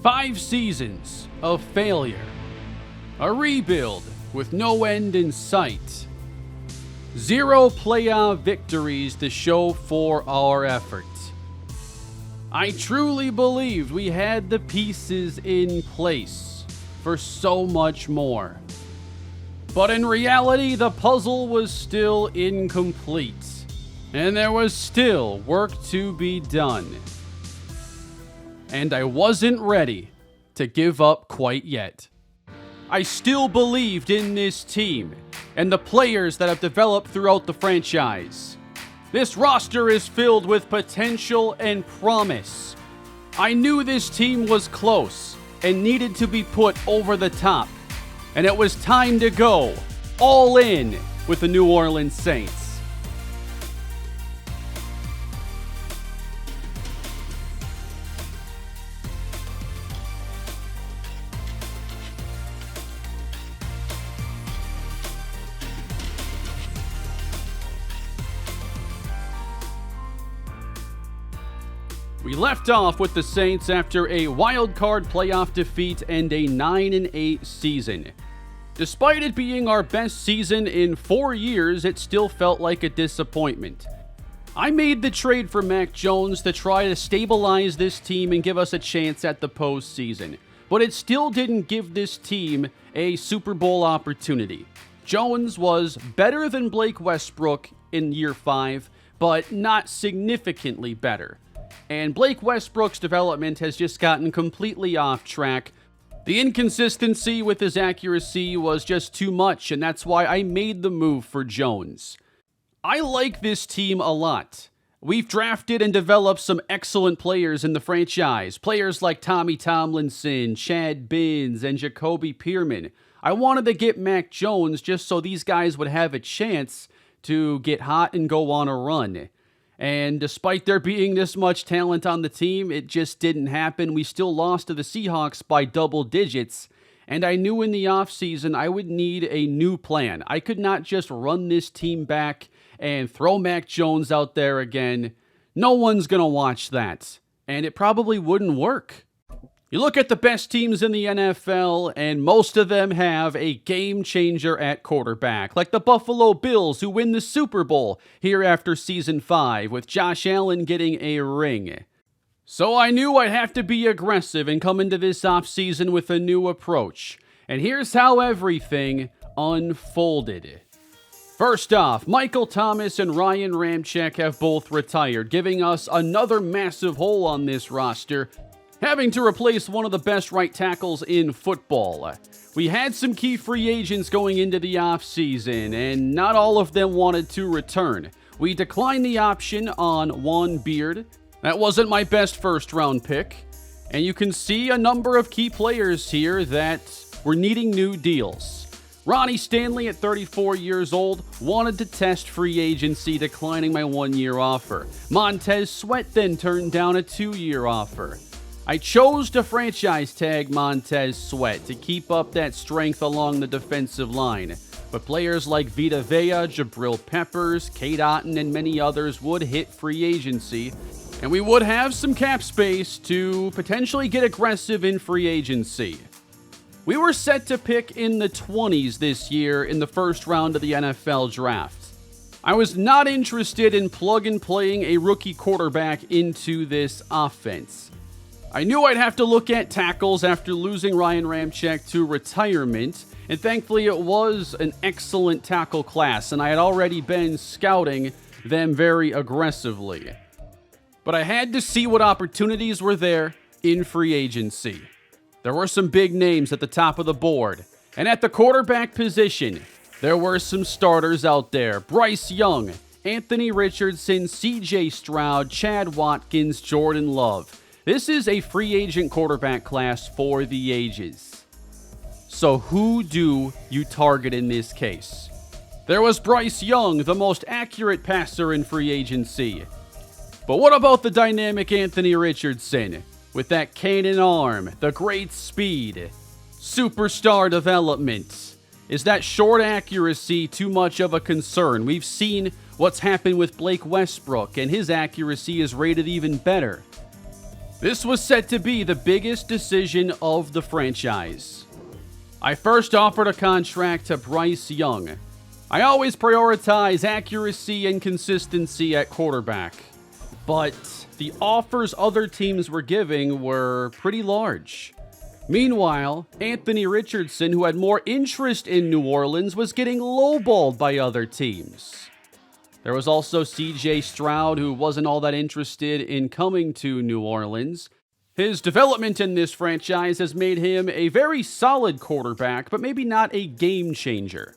5 seasons of failure. A rebuild with no end in sight. 0 playoff victories to show for our effort. I truly believed we had the pieces in place for so much more. But in reality, the puzzle was still incomplete, and there was still work to be done. And I wasn't ready to give up quite yet. I still believed in this team and the players that have developed throughout the franchise. This roster is filled with potential and promise. I knew this team was close and needed to be put over the top. And it was time to go all in with the New Orleans Saints. We left off with the Saints after a Wildcard Playoff defeat and a 9-8 season. Despite it being our best season in 4 years, it still felt like a disappointment. I made the trade for Mac Jones to try to stabilize this team and give us a chance at the postseason, but it still didn't give this team a Super Bowl opportunity. Jones was better than Blake Westbrook in year 5, but not significantly better. And Blake Westbrook's development has just gotten completely off track. The inconsistency with his accuracy was just too much, and that's why I made the move for Jones. I like this team a lot. We've drafted and developed some excellent players in the franchise. Players like Tommy Tomlinson, Chad Binns, and Jacoby Pearman. I wanted to get Mac Jones just so these guys would have a chance to get hot and go on a run. And despite there being this much talent on the team, it just didn't happen. We still lost to the Seahawks by double digits. And I knew in the offseason I would need a new plan. I could not just run this team back and throw Mac Jones out there again. No one's going to watch that. And it probably wouldn't work. You look at the best teams in the NFL, and most of them have a game changer at quarterback, like the Buffalo Bills, who win the Super Bowl here after Season 5, with Josh Allen getting a ring. So I knew I'd have to be aggressive and come into this offseason with a new approach. And here's how everything unfolded. First off, Michael Thomas and Ryan Ramczyk have both retired, giving us another massive hole on this roster, having to replace one of the best right tackles in football. We had some key free agents going into the offseason, and not all of them wanted to return. We declined the option on Juan Beard. That wasn't my best first-round pick. And you can see a number of key players here that were needing new deals. Ronnie Stanley, at 34 years old, wanted to test free agency, declining my 1-year offer. Montez Sweat then turned down a 2-year offer. I chose to franchise tag Montez Sweat to keep up that strength along the defensive line. But players like Vita Vea, Jabril Peppers, Cade Otton, and many others would hit free agency, and we would have some cap space to potentially get aggressive in free agency. We were set to pick in the 20s this year in the first round of the NFL draft. I was not interested in plug and playing a rookie quarterback into this offense. I knew I'd have to look at tackles after losing Ryan Ramczyk to retirement, and thankfully it was an excellent tackle class, and I had already been scouting them very aggressively. But I had to see what opportunities were there in free agency. There were some big names at the top of the board, and at the quarterback position, there were some starters out there. Bryce Young, Anthony Richardson, CJ Stroud, Chad Watkins, Jordan Love. This is a free agent quarterback class for the ages. So who do you target in this case? There was Bryce Young, the most accurate passer in free agency. But what about the dynamic Anthony Richardson? With that cannon arm, the great speed, superstar development. Is that short accuracy too much of a concern? We've seen what's happened with Blake Westbrook, and his accuracy is rated even better. This was set to be the biggest decision of the franchise. I first offered a contract to Bryce Young. I always prioritize accuracy and consistency at quarterback, but the offers other teams were giving were pretty large. Meanwhile, Anthony Richardson, who had more interest in New Orleans, was getting lowballed by other teams. There was also CJ Stroud, who wasn't all that interested in coming to New Orleans. His development in this franchise has made him a very solid quarterback, but maybe not a game changer.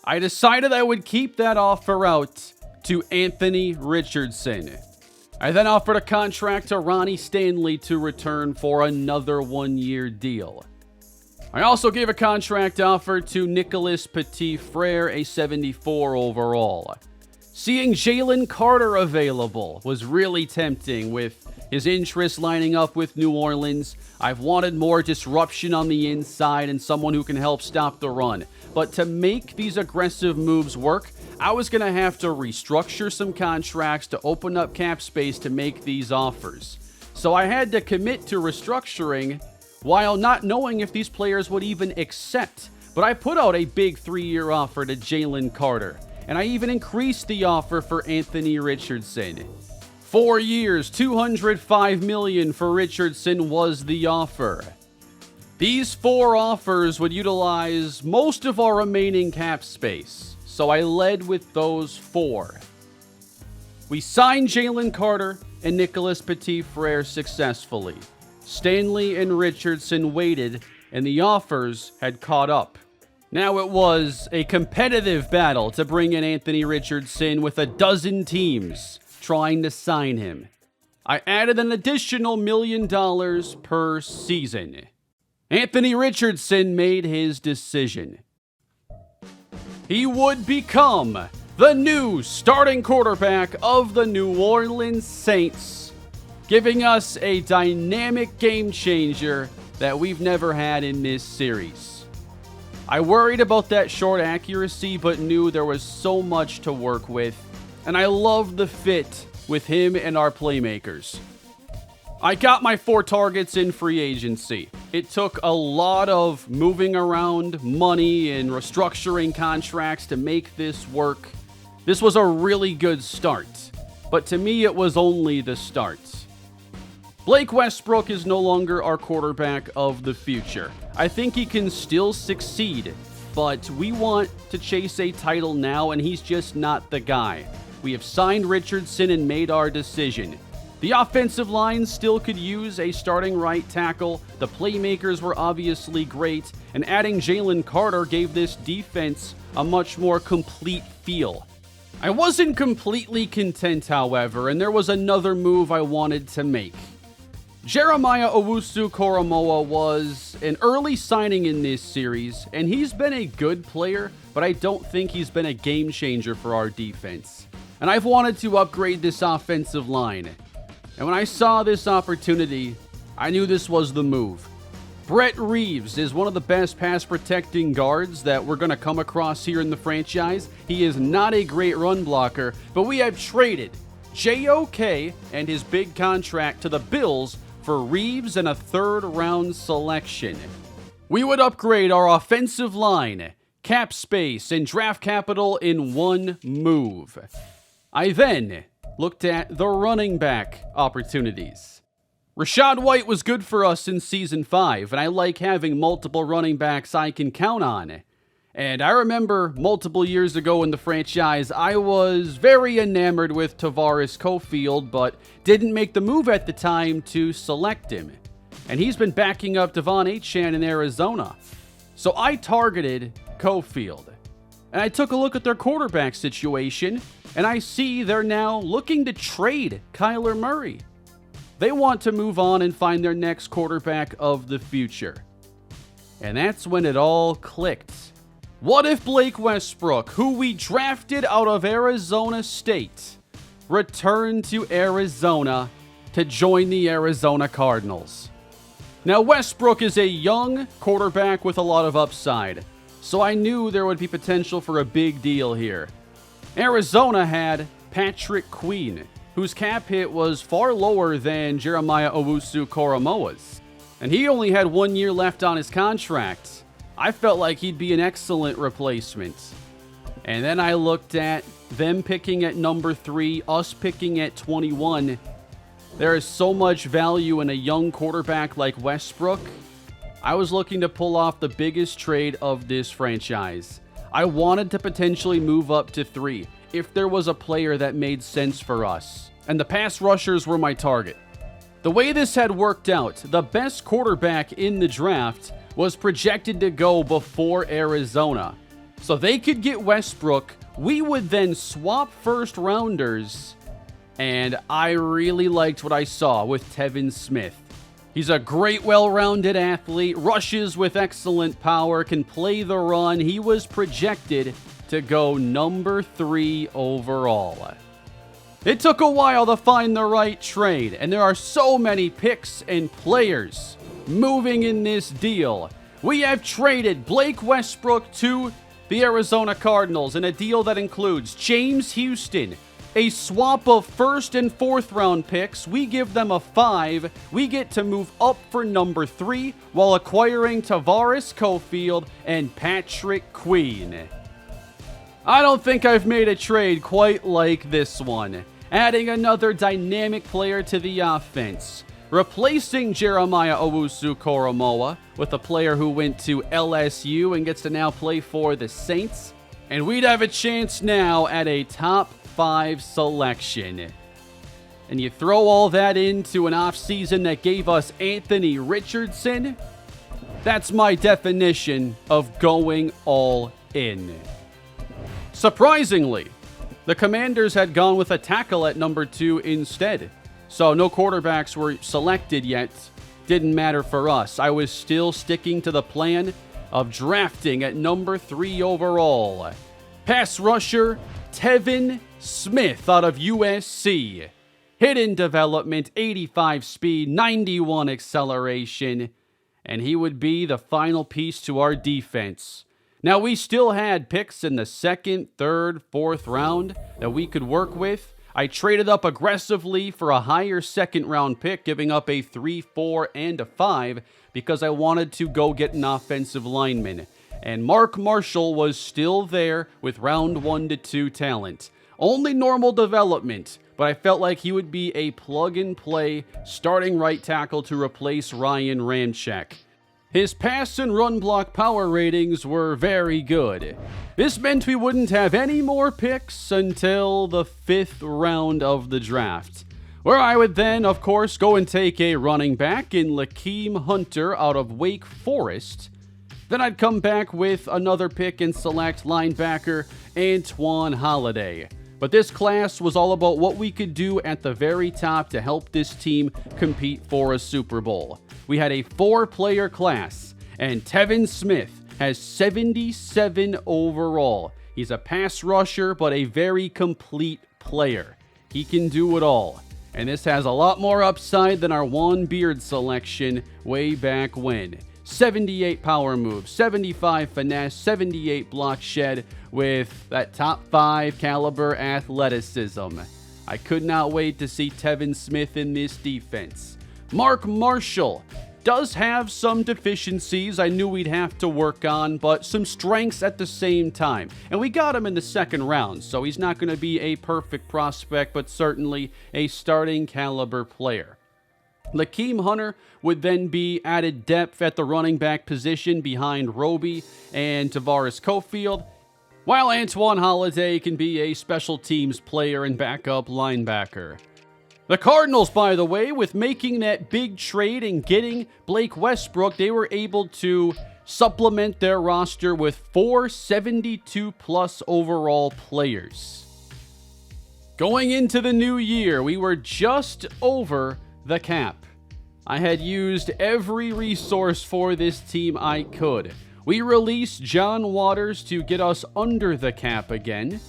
I decided I would keep that offer out to Anthony Richardson. I then offered a contract to Ronnie Stanley to return for another one-year deal. I also gave a contract offer to Nicholas Petit-Frere, a 74 overall. Seeing Jalen Carter available was really tempting with his interests lining up with New Orleans. I've wanted more disruption on the inside and someone who can help stop the run. But to make these aggressive moves work, I was going to have to restructure some contracts to open up cap space to make these offers. So I had to commit to restructuring while not knowing if these players would even accept. But I put out a big 3-year offer to Jalen Carter, and I even increased the offer for Anthony Richardson. 4 years, $205 million for Richardson was the offer. These 4 offers would utilize most of our remaining cap space, so I led with those 4. We signed Jalen Carter and Nicholas Petit-Frere successfully. Stanley and Richardson waited, and the offers had caught up. Now it was a competitive battle to bring in Anthony Richardson with a dozen teams trying to sign him. I added an additional $1 million per season. Anthony Richardson made his decision. He would become the new starting quarterback of the New Orleans Saints, giving us a dynamic game changer that we've never had in this series. I worried about that short accuracy, but knew there was so much to work with, and I loved the fit with him and our playmakers. I got my 4 targets in free agency. It took a lot of moving around money and restructuring contracts to make this work. This was a really good start, but to me it was only the start. Blake Westbrook is no longer our quarterback of the future. I think he can still succeed, but we want to chase a title now, and he's just not the guy. We have signed Richardson and made our decision. The offensive line still could use a starting right tackle. The playmakers were obviously great, and adding Jalen Carter gave this defense a much more complete feel. I wasn't completely content, however, and there was another move I wanted to make. Jeremiah Owusu-Koramoah was an early signing in this series, and he's been a good player, but I don't think he's been a game changer for our defense. And I've wanted to upgrade this offensive line. And when I saw this opportunity, I knew this was the move. Brett Reeves is one of the best pass-protecting guards that we're going to come across here in the franchise. He is not a great run blocker, but we have traded JOK and his big contract to the Bills for Reeves and a 3rd-round selection. We would upgrade our offensive line, cap space, and draft capital in one move. I then looked at the running back opportunities. Rachaad White was good for us in Season 5, and I like having multiple running backs I can count on. And I remember multiple years ago in the franchise, I was very enamored with Tavares Cofield, but didn't make the move at the time to select him. And he's been backing up Devon Achane in Arizona. So I targeted Cofield. And I took a look at their quarterback situation, and I see they're now looking to trade Kyler Murray. They want to move on and find their next quarterback of the future. And that's when it all clicked. What if Blake Westbrook, who we drafted out of Arizona State, returned to Arizona to join the Arizona Cardinals? Now, Westbrook is a young quarterback with a lot of upside, so I knew there would be potential for a big deal here. Arizona had Patrick Queen, whose cap hit was far lower than Jeremiah Owusu-Koramoah's. And he only had 1 year left on his contract. I felt like he'd be an excellent replacement. And then I looked at them picking at number 3, us picking at 21. There is so much value in a young quarterback like Westbrook. I was looking to pull off the biggest trade of this franchise. I wanted to potentially move up to 3 if there was a player that made sense for us. And the pass rushers were my target. The way this had worked out, the best quarterback in the draft was projected to go before Arizona. So they could get Westbrook. We would then swap first rounders. And I really liked what I saw with Tevin Smith. He's a great, well-rounded athlete, rushes with excellent power, can play the run. He was projected to go number 3 overall. It took a while to find the right trade, and there are so many picks and players moving in this deal. We have traded Blake Westbrook to the Arizona Cardinals in a deal that includes James Houston, a swap of first and fourth round picks. We give them a 5. We get to move up for number 3 while acquiring Tavares Cofield and Patrick Queen. I don't think I've made a trade quite like this one. Adding another dynamic player to the offense. Replacing Jeremiah Owusu-Koramoah with a player who went to LSU and gets to now play for the Saints. And we'd have a chance now at a top 5 selection. And you throw all that into an offseason that gave us Anthony Richardson. That's my definition of going all in. Surprisingly, the Commanders had gone with a tackle at number 2 instead. So no quarterbacks were selected yet. Didn't matter for us. I was still sticking to the plan of drafting at number 3 overall. Pass rusher Tevin Smith out of USC. Hidden development, 85 speed, 91 acceleration. And he would be the final piece to our defense. Now, we still had picks in the 2nd, 3rd, 4th round that we could work with. I traded up aggressively for a higher 2nd round pick, giving up a 3, 4, and a 5 because I wanted to go get an offensive lineman. And Mark Marshall was still there with round 1 to 2 talent. Only normal development, but I felt like he would be a plug-and-play starting right tackle to replace Ryan Ramczyk. His pass and run block power ratings were very good. This meant we wouldn't have any more picks until the 5th round of the draft, where I would then, of course, go and take a running back in Lakeem Hunter out of Wake Forest. Then I'd come back with another pick and select linebacker Antoine Holiday. But this class was all about what we could do at the very top to help this team compete for a Super Bowl. We had a 4-player class, and Tevin Smith has 77 overall. He's a pass rusher, but a very complete player. He can do it all. And this has a lot more upside than our Juan Beard selection way back when. 78 power move, 75 finesse, 78 block shed with that top 5 caliber athleticism. I could not wait to see Tevin Smith in this defense. Mark Marshall does have some deficiencies I knew we'd have to work on, but some strengths at the same time. And we got him in the 2nd round, so he's not going to be a perfect prospect, but certainly a starting caliber player. Lakeem Hunter would then be added depth at the running back position behind Roby and Tavares Cofield, while Antoine Holiday can be a special teams player and backup linebacker. The Cardinals, by the way, with making that big trade and getting Blake Westbrook, they were able to supplement their roster with 4 72-plus overall players. Going into the new year, we were just over the cap. I had used every resource for this team I could. We released John Waters to get us under the cap again,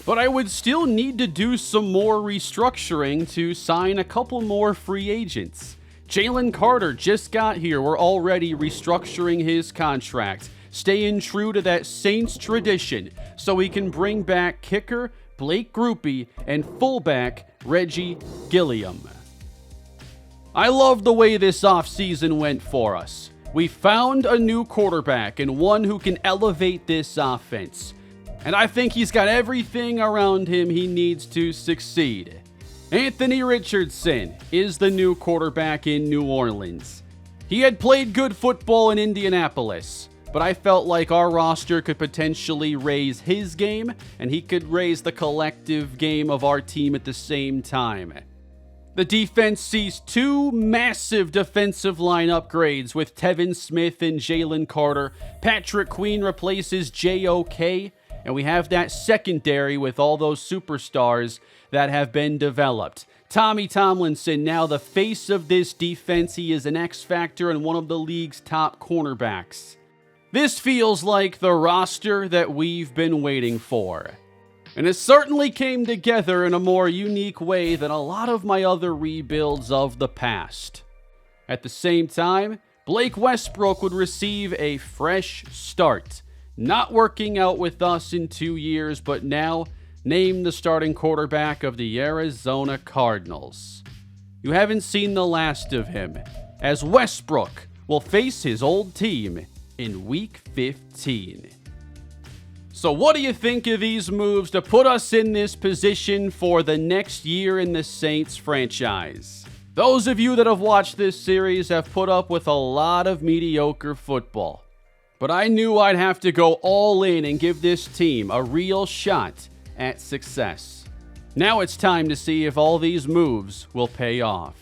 but I would still need to do some more restructuring to sign a couple more free agents. Jalen Carter just got here. We're already restructuring his contract, staying true to that Saints tradition so we can bring back kicker Blake Grupe and fullback Reggie Gilliam. I love the way this offseason went for us. We found a new quarterback and one who can elevate this offense. And I think he's got everything around him he needs to succeed. Anthony Richardson is the new quarterback in New Orleans. He had played good football in Indianapolis, but I felt like our roster could potentially raise his game, and he could raise the collective game of our team at the same time. The defense sees two massive defensive line upgrades with Tevin Smith and Jalen Carter. Patrick Queen replaces J.O.K., and we have that secondary with all those superstars that have been developed. Tommy Tomlinson, now the face of this defense. He is an X factor and one of the league's top cornerbacks. This feels like the roster that we've been waiting for. And it certainly came together in a more unique way than a lot of my other rebuilds of the past. At the same time, Blake Westbrook would receive a fresh start. Not working out with us in 2 years, but now named the starting quarterback of the Arizona Cardinals. You haven't seen the last of him, as Westbrook will face his old team in Week 15. So what do you think of these moves to put us in this position for the next year in the Saints franchise? Those of you that have watched this series have put up with a lot of mediocre football. But I knew I'd have to go all in and give this team a real shot at success. Now it's time to see if all these moves will pay off.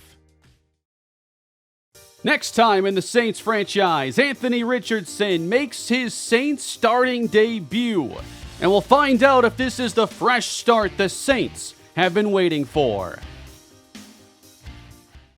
Next time in the Saints franchise, Anthony Richardson makes his Saints starting debut. And we'll find out if this is the fresh start the Saints have been waiting for.